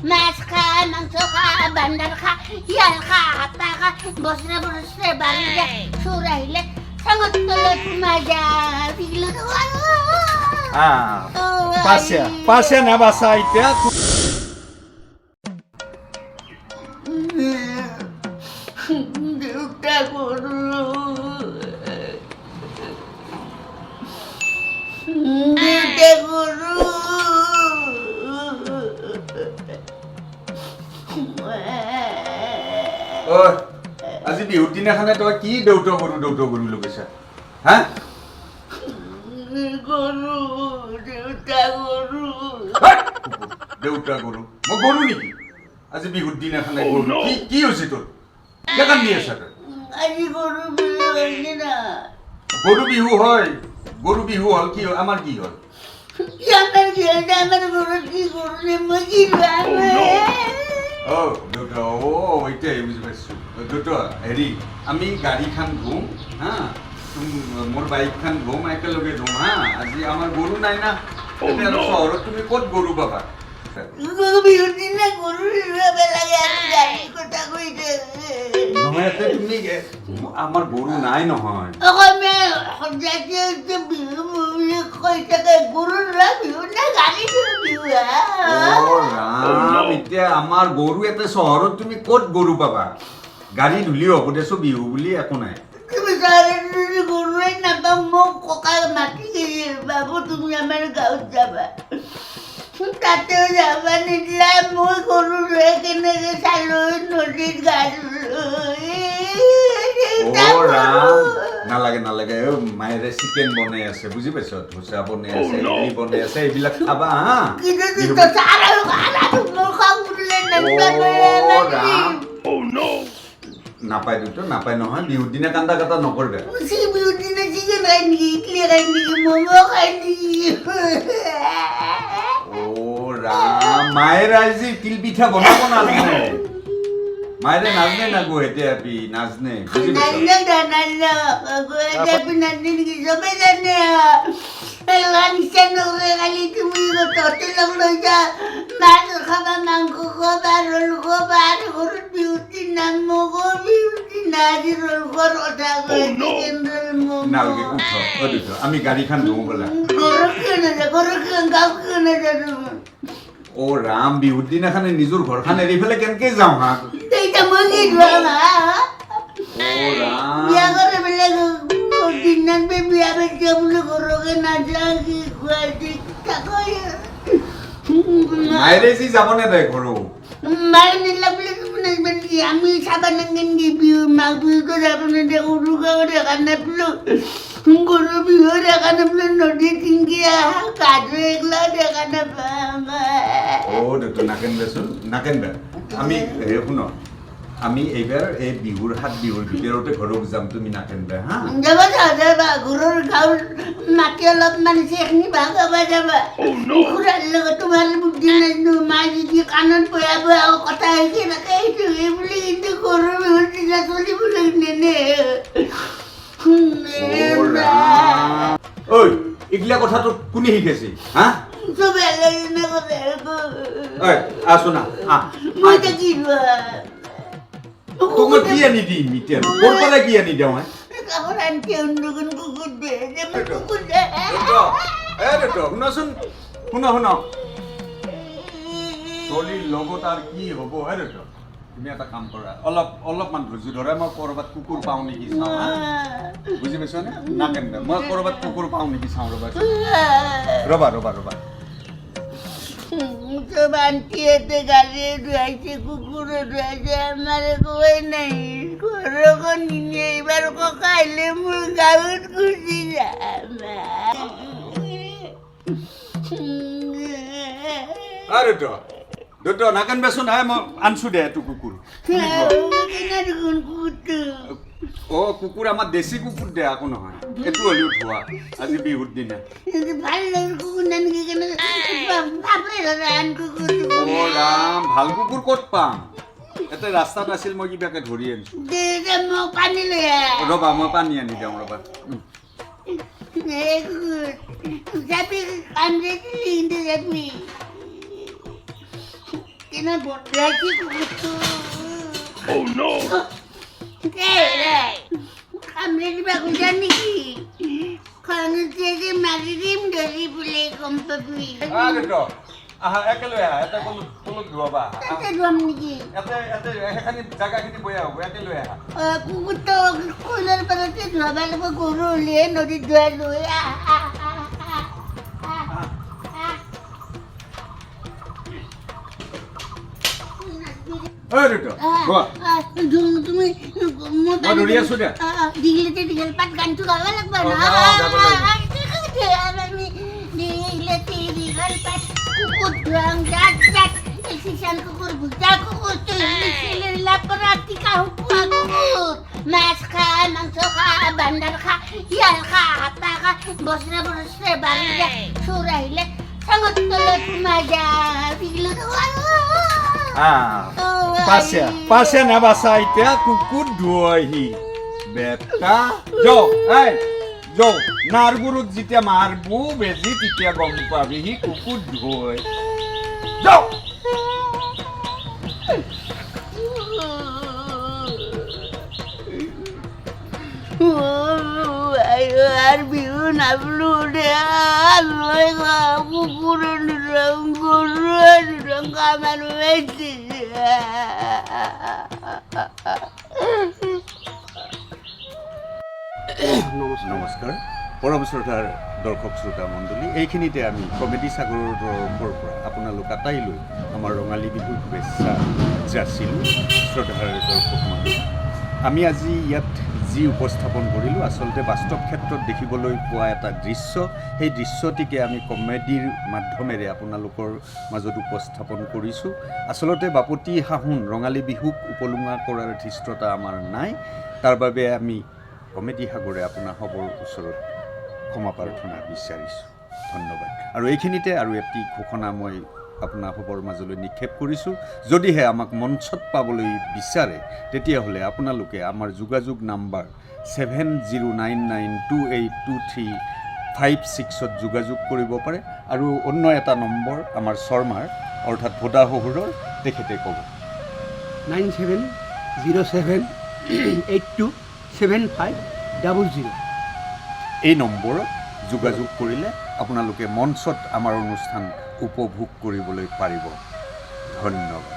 Mas ka, mangso ka, bandar ka, hiyal ka, hapa ka, bosre bangga, surahile, sangot tulad maja, bigla Pasya na basa itya. Duta guru, duta guru. Oh, আজি বিহুৰ দিনাখনে তই কি দেউতা গৰু লগৈছা হা দেউতা গৰু মই গৰু নেকি আজি বিহুৰ দিনাখনে গৰু কি হৈছে তোৰ কেকান দি আছা তই গৰু বিহু হয় গৰু বিহু হল কি আমাৰ কি হল দেউতা এতিয়াই বুজি পাইছোঁ দেউতা হেৰি আমি গাড়ীখন ধুম হা মোৰ বাইকখন ধুম একেলগে ধুম হা আজি আমাৰ গৰু নাই না চহৰত তুমি ক'ত গৰু পাবা নহয় তুমি আমাৰ গৰু নাই নহয় এতিয়া আমাৰ গৰু এটা চহৰত তুমি ক'ত গৰু পাবা গাড়ী ধুলি হ'ব দেছো বিহু বুলি একো নাই গৰুৱে নাপাম মোক ককাই মাতি বাবু তুমি আমাৰ গাঁৱত যাবা তাতেও যাবা নিদিলা মই গৰু লৈ কেনেকে চালো নদীত গা নালাগে মায়েৰে চিকেন বনাই আছে বুজি পাইছ ধোচা বনাই আছে ইডলি বনাই আছে এইবিলাক খাবা হা নাপায় দুটো নাপায় নহয় বিহুৰ দিনা কান্দা কাটা নকৰবে বিহুৰ দিনা চিকেন খাই নেকি ইডলি খাই নেকি ম'ম' খাই নেকি মায়ের আজি তিল পিঠা বনাব নাজনে মায়েরে নাজনে না গো হেতে আপি নাজনে বুঝি আমি গাড়ীখন ধুও বলা ও রাম বিহুৰ দিনাখনে নিজৰ ঘৰখন এৰি ফেলে কেনেকে যাওঁ হা মায়েৰে যি যাব নে তাই ঘৰো আমি চাবা নাঙ্গেন বিহু মাঘ বিহুতো যাব না উৰুকাও দেখা নাপালো গৰু বিহু দেখা নাপালো নদী টিংগিয়া কাজু এগলা দেখা নাপাম দেউতা নাকেনবে আমি শুন আমি এইবাৰ এই বিহুৰ হাত বিহুৰ ভিতৰতে ঘৰক যাম তুমি নাকেনবে হা যাবা ঘৰৰ গাঁৱৰ মাটি অলপ মানিছে এইখিনি ভাগাবা যাবা খুৰাৰ লগত তোমাৰ বুদ্ধি নাজানো মায়ে যদি কাণত বয়া কথা হৈছে এনেকে সেইটো এই বুলি কিন্তু গৰু বিহুৰ দিনা চলিবলৈ নেনে ঐ এইগিলা কথাটো কোনে শিকাইছে হা আছো না মই কি তোমার কি আনি দিম ইতিয়া কোন পালা কি আনি দাও হ্যাঁ কাপড় আনতে অন্যগুন কুকুর দে যেমন কুকুর দে শুনো চলিৰ লগত আৰ কি হব হ্যাঁ ৰেটো তুমি এটা কাম কৰা অলপমান ধৈৰ্য ধৰা মই কৰবাত কুকুৰ পাওঁ নেকি চাওঁ হা বুজি পাইছ নে নাকেন্দা মই কৰবাত কুকুৰ পাওঁ নেকি চাওঁ ৰবা বান্তিতে গাড়ি ধুয়াইছে কুকুৰ ধুয়াইছে আমাৰ কই নাই ঘৰক নিয়ে এবাৰ ককাইলে মোৰ গাঁৱত গুচি যাম আৰে তো নাকান বেচোন আই মই আনছো দে এটো কুকুৰ ও কুকুৰ আমাৰ দেশী কুকুৰ দে আকো নহয় এটো হলিও ধোৱা আজি বিহুৰ দিনা ভাল কুকুৰ নানকি কেনে ভাবলে আন কুকুৰ ও ৰাম ভাল কুকুৰ ক'ত পাম এটা ৰাস্তাত আছিল মই কিবাকে ধৰি আনিছো দে মোক পানী লৈ আহ ৰবা মই পানী আনি দিওঁ ৰবা যাবি কামৰে দিলি যাবি কেনে বদলাইছি কুকুৰটো Oh no! কামৰে দিবা খুজা নেকি খঙতে যে মাৰি দিম ধৰি বোলে গম পাবি আহা একেলৈ আহা এটা তলত ধোৱাবা তাতে ধোৱাম নেকি ইয়াতে সেইখিনি জাগাখিনি বৈ আহো একেলৈ আহা কুকুৰটো কইলাৰ পাৰতে ধোৱাব লাগিব গৰু উলিয়াই নদীত ধোৱাই লৈ তুমি ধৰি আছো দে দীঘলতে দীঘল পাত গানটো গাব লাগিব দীঘলতে দীঘল পাত কুকুৰ ধোৱাম জাত জাত এক্সিচান কুকুৰ ভুজা কুকুৰ লাপৰাতি কাহু পোৱা কুকুৰ মাছ খা মাংস খা বান্দাৰ খা শিয়াল খা হাপা খা বছৰে বছৰে বাঢ়ি যায় চোৰ আহিলে চাঙত তলত সোমাই যায় Pasya na basa ite kukud duahi beta jo jo narguru jitia marbu bezi titia gompa bihi kukud duai jo Ar biu na blu de aloi ga kukurun rang kamar meti নমস্কাৰ পৰৱৰ্তীৰ দৰ্শক শ্ৰোতা মণ্ডলী এইখিনিতে আমি কমেডি সাগৰৰ তৰফৰ পৰা আপোনালোক আটাইলৈ আমাৰ ৰঙালী বিহুৰ শুভেচ্ছা যাচিলোঁ শ্ৰোতাৰ দৰ্শক মণ্ডলী আমি আজি ইয়াত যি উপস্থাপন কৰিলোঁ আচলতে বাস্তৱ ক্ষেত্ৰত দেখিবলৈ পোৱা এটা দৃশ্য সেই দৃশ্যটিকে আমি কমেডিৰ মাধ্যমেৰে আপোনালোকৰ মাজত উপস্থাপন কৰিছোঁ আচলতে বাপতি সাহোন ৰঙালী বিহুক উপলুঙা কৰাৰ ধৃষ্টতা আমাৰ নাই তাৰ বাবে আমি কমেডি সাগৰে আপোনাৰ সবৰ ওচৰত ক্ষমা প্ৰাৰ্থনা বিচাৰিছোঁ ধন্যবাদ আৰু এইখিনিতে আৰু এটি ঘোষণা মই আপোনাৰ সবৰ মাজলৈ নিক্ষেপ কৰিছোঁ যদিহে আমাক মঞ্চত পাবলৈ বিচাৰে তেতিয়াহ'লে আপোনালোকে আমাৰ যোগাযোগ নাম্বাৰ 7099282356ত যোগাযোগ কৰিব পাৰে আৰু অন্য এটা নম্বৰ আমাৰ শৰ্মাৰ অৰ্থাৎ ভোদা শহুৰৰ তেখেতে ক'ব 9707827500 এই নম্বৰত যোগাযোগ কৰিলে আপোনালোকে মঞ্চত আমাৰ অনুষ্ঠান উপভোগ কৰিবলৈ পাৰিব ধন্যবাদ